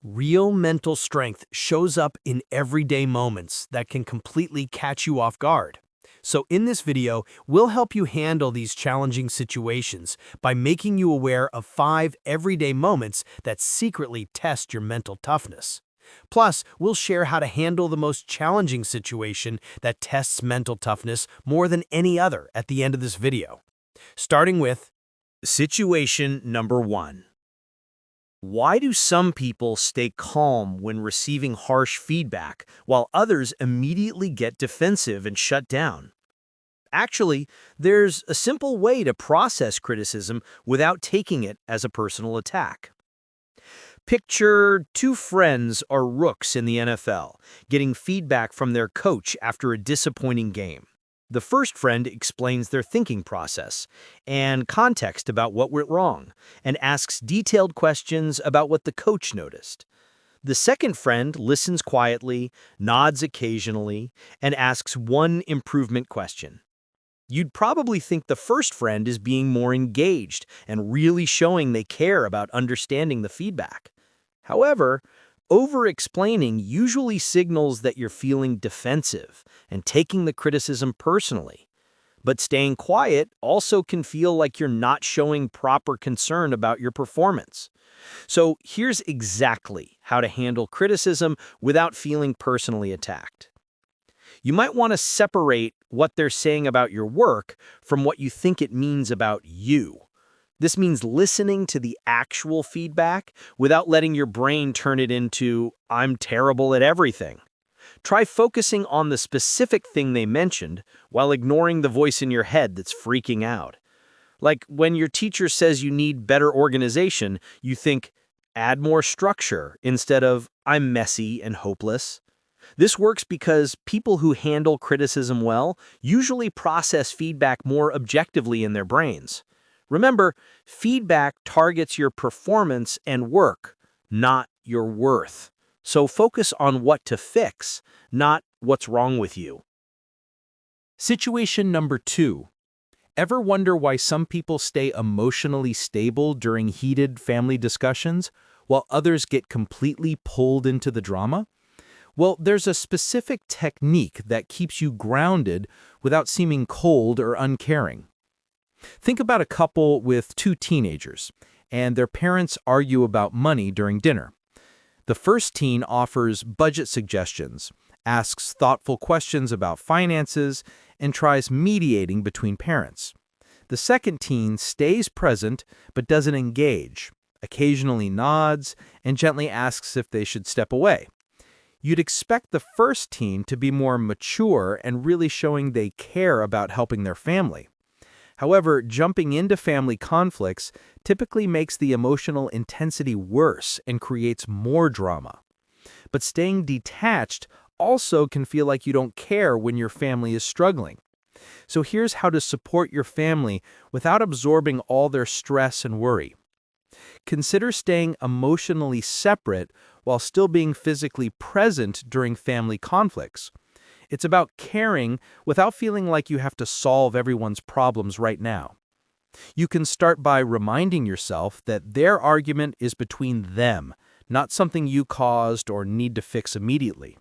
Real mental strength shows up in everyday moments that can completely catch you off guard. So in this video, we'll help you handle these challenging situations by making you aware of 5 everyday moments that secretly test your mental toughness. Plus, we'll share how to handle the most challenging situation that tests mental toughness more than any other at the end of this video. Starting with situation number 1. Why do some people stay calm when receiving harsh feedback, while others immediately get defensive and shut down? Actually, there's a simple way to process criticism without taking it as a personal attack. Picture 2 friends are rooks in the NFL, getting feedback from their coach after a disappointing game. The first friend explains their thinking process and context about what went wrong, and asks detailed questions about what the coach noticed. The second friend listens quietly, nods occasionally, and asks one improvement question. You'd probably think the first friend is being more engaged and really showing they care about understanding the feedback. However, over-explaining usually signals that you're feeling defensive and taking the criticism personally. But staying quiet also can feel like you're not showing proper concern about your performance. So here's exactly how to handle criticism without feeling personally attacked. You might want to separate what they're saying about your work from what you think it means about you. This means listening to the actual feedback without letting your brain turn it into, "I'm terrible at everything." Try focusing on the specific thing they mentioned while ignoring the voice in your head that's freaking out. Like when your teacher says you need better organization, you think, "Add more structure," instead of, "I'm messy and hopeless." This works because people who handle criticism well usually process feedback more objectively in their brains. Remember, feedback targets your performance and work, not your worth. So focus on what to fix, not what's wrong with you. Situation number 2. Ever wonder why some people stay emotionally stable during heated family discussions, while others get completely pulled into the drama? Well, there's a specific technique that keeps you grounded without seeming cold or uncaring. Think about a couple with 2 teenagers, and their parents argue about money during dinner. The first teen offers budget suggestions, asks thoughtful questions about finances, and tries mediating between parents. The second teen stays present but doesn't engage, occasionally nods, and gently asks if they should step away. You'd expect the first teen to be more mature and really showing they care about helping their family. However, jumping into family conflicts typically makes the emotional intensity worse and creates more drama. But staying detached also can feel like you don't care when your family is struggling. So here's how to support your family without absorbing all their stress and worry. Consider staying emotionally separate while still being physically present during family conflicts. It's about caring without feeling like you have to solve everyone's problems right now. You can start by reminding yourself that their argument is between them, not something you caused or need to fix immediately.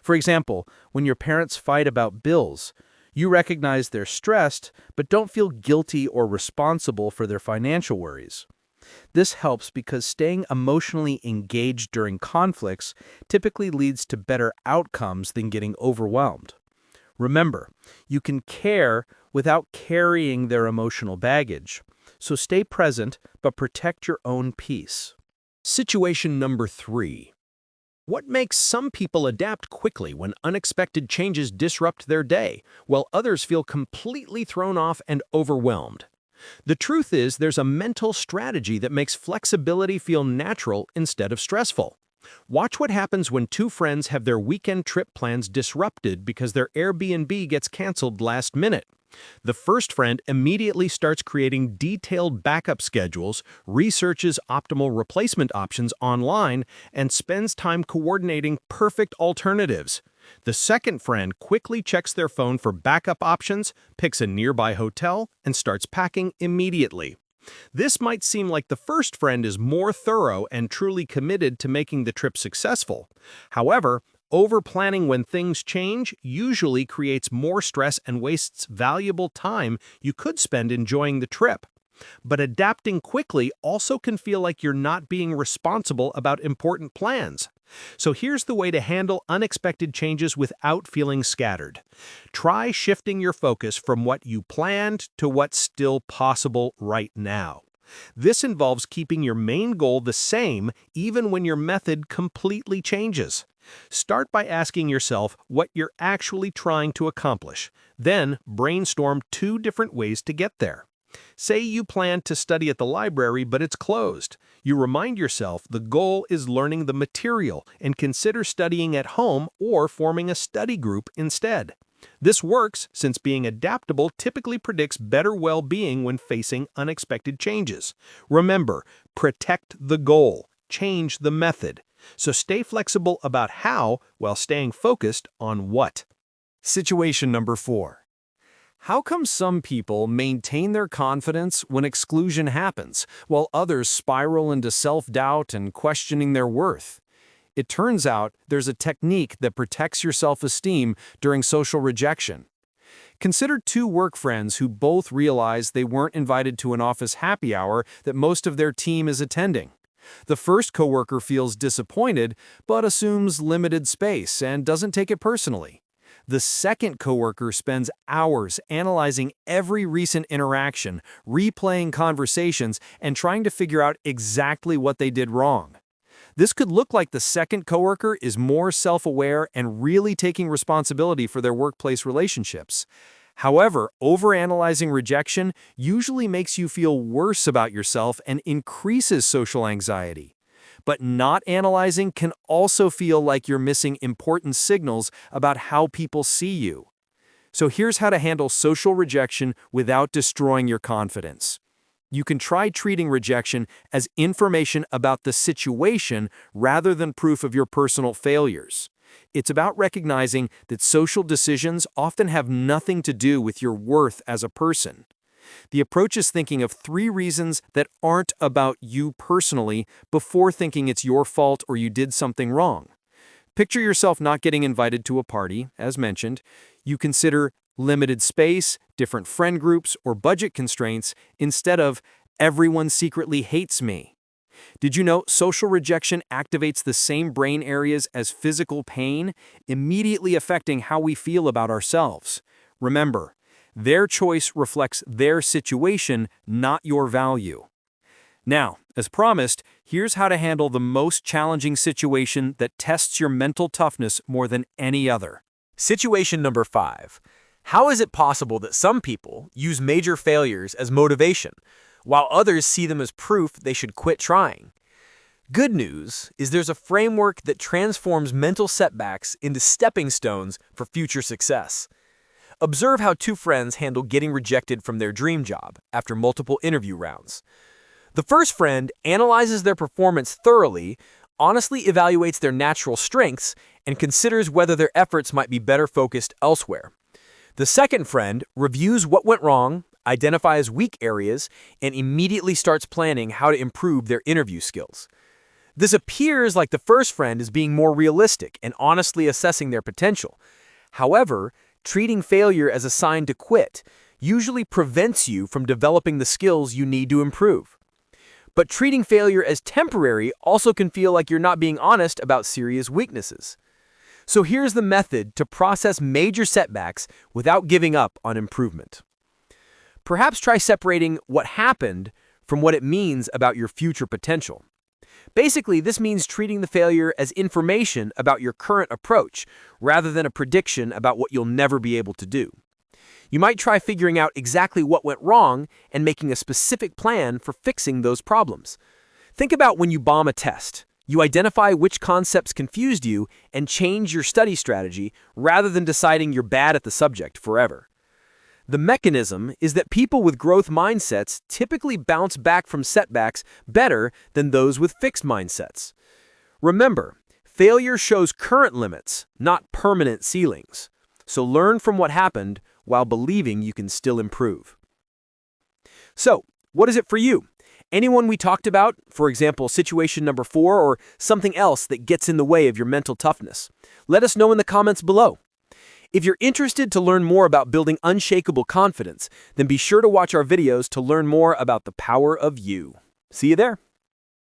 For example, when your parents fight about bills, you recognize they're stressed but don't feel guilty or responsible for their financial worries. This helps because staying emotionally engaged during conflicts typically leads to better outcomes than getting overwhelmed. Remember, you can care without carrying their emotional baggage, so stay present but protect your own peace. Situation number 3. What makes some people adapt quickly when unexpected changes disrupt their day, while others feel completely thrown off and overwhelmed? The truth is, there's a mental strategy that makes flexibility feel natural instead of stressful. Watch what happens when 2 friends have their weekend trip plans disrupted because their Airbnb gets canceled last minute. The first friend immediately starts creating detailed backup schedules, researches optimal replacement options online, and spends time coordinating perfect alternatives. The second friend quickly checks their phone for backup options, picks a nearby hotel, and starts packing immediately. This might seem like the first friend is more thorough and truly committed to making the trip successful. However, over-planning when things change usually creates more stress and wastes valuable time you could spend enjoying the trip. But adapting quickly also can feel like you're not being responsible about important plans. So here's the way to handle unexpected changes without feeling scattered. Try shifting your focus from what you planned to what's still possible right now. This involves keeping your main goal the same even when your method completely changes. Start by asking yourself what you're actually trying to accomplish. Then brainstorm 2 different ways to get there. Say you plan to study at the library, but it's closed. You remind yourself the goal is learning the material and consider studying at home or forming a study group instead. This works since being adaptable typically predicts better well-being when facing unexpected changes. Remember, protect the goal, change the method. So stay flexible about how while staying focused on what. Situation number 4. How come some people maintain their confidence when exclusion happens, while others spiral into self-doubt and questioning their worth? It turns out there's a technique that protects your self-esteem during social rejection. Consider 2 work friends who both realize they weren't invited to an office happy hour that most of their team is attending. The first coworker feels disappointed, but assumes limited space and doesn't take it personally. The second coworker spends hours analyzing every recent interaction, replaying conversations, and trying to figure out exactly what they did wrong. This could look like the second coworker is more self-aware and really taking responsibility for their workplace relationships. However, overanalyzing rejection usually makes you feel worse about yourself and increases social anxiety. But not analyzing can also feel like you're missing important signals about how people see you. So here's how to handle social rejection without destroying your confidence. You can try treating rejection as information about the situation rather than proof of your personal failures. It's about recognizing that social decisions often have nothing to do with your worth as a person. The approach is thinking of 3 reasons that aren't about you personally before thinking it's your fault or you did something wrong. Picture yourself not getting invited to a party, as mentioned. You consider limited space, different friend groups, or budget constraints instead of everyone secretly hates me. Did you know social rejection activates the same brain areas as physical pain, immediately affecting how we feel about ourselves? Remember, their choice reflects their situation, not your value. Now, as promised, here's how to handle the most challenging situation that tests your mental toughness more than any other. Situation number 5. How is it possible that some people use major failures as motivation, while others see them as proof they should quit trying? Good news is there's a framework that transforms mental setbacks into stepping stones for future success. Observe how 2 friends handle getting rejected from their dream job after multiple interview rounds. The first friend analyzes their performance thoroughly, honestly evaluates their natural strengths, and considers whether their efforts might be better focused elsewhere. The second friend reviews what went wrong, identifies weak areas, and immediately starts planning how to improve their interview skills. This appears like the first friend is being more realistic and honestly assessing their potential. However, treating failure as a sign to quit usually prevents you from developing the skills you need to improve. But treating failure as temporary also can feel like you're not being honest about serious weaknesses. So here's the method to process major setbacks without giving up on improvement. Perhaps try separating what happened from what it means about your future potential. Basically, this means treating the failure as information about your current approach, rather than a prediction about what you'll never be able to do. You might try figuring out exactly what went wrong and making a specific plan for fixing those problems. Think about when you bomb a test. You identify which concepts confused you and change your study strategy rather than deciding you're bad at the subject forever. The mechanism is that people with growth mindsets typically bounce back from setbacks better than those with fixed mindsets. Remember, failure shows current limits, not permanent ceilings. So learn from what happened while believing you can still improve. So, What is it for you? Anyone we talked about, for example, situation number 4, or something else that gets in the way of your mental toughness? Let us know in the comments below. If you're interested to learn more about building unshakable confidence, then be sure to watch our videos to learn more about the power of you. See you there.